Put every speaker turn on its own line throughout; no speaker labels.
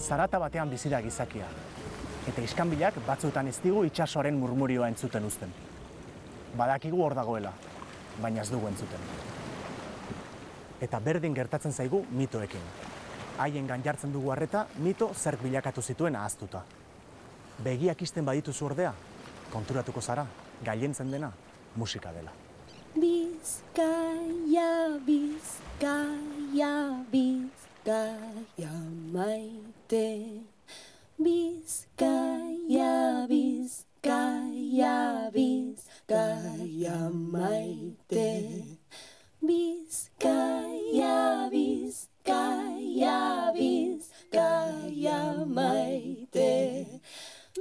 Zarata batean bizi da gizakia, eta iskanbilak batzuetan ez digu itsasoaren murmurioa entzuten uzten. Badakigu hor dagoela, baina ez dugu entzuten. Eta berdin gertatzen zaigu mitoekin. Haiengan jartzen dugu harreta, mito zerk bilakatu zituen ahaztuta. Begiak isten badituzu ordea, konturatuko zara, gailentzen dena musika dela.
Bizkaia, Bizkaia, Bizkaia maite. Bizkaia, Bizkaia, Bizkaia maite. Bizkaia, Bizkaia, Bizkaia maite.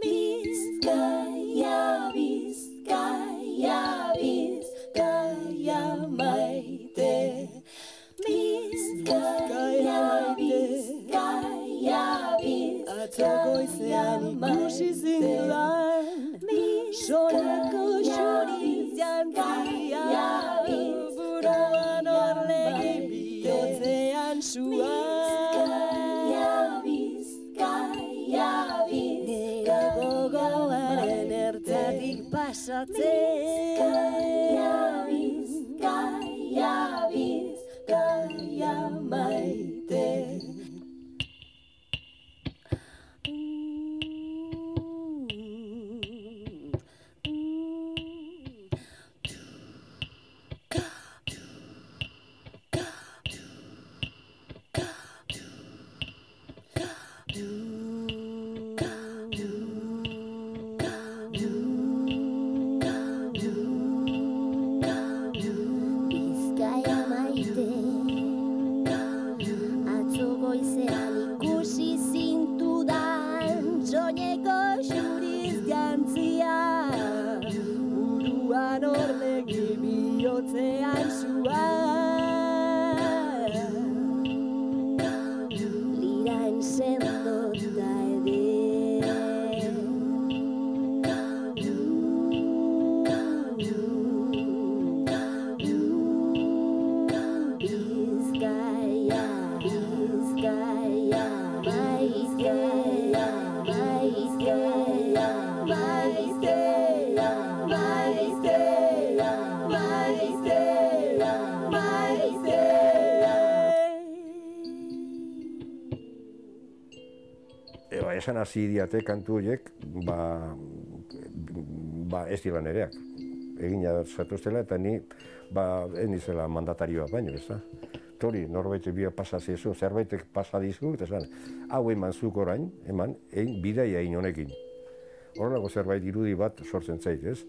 Bizkaia, Bizkaia, Bizkaia maite. Bizkaia, Bizkaia, Bizkaia atzo goizean ikusi zindudan solako xoriz jantzia buruan orlegi bihotzean sua. Bizkaia, Bizkaia, gogoaren ertzatik pasatzen. Bizkaia, Bizkaia maite. Bihotzean sua lira ensendota Bizkaia, Bizkaia, Bizkaia, Bizkaia, Bizkaia, Bizkaia.
Esan hasi diate kantu horiek, ez dira nereak. Egina zatuztela eta ni, enizela mandatarioa baino, ez da. Tori, norbaitek bia pasaziezu, zerbaitek pasadizu, eta esan, hau eman zuk orain, eman, bidaia egin honekin. Horrelako zerbait irudi bat sortzen zait, ez?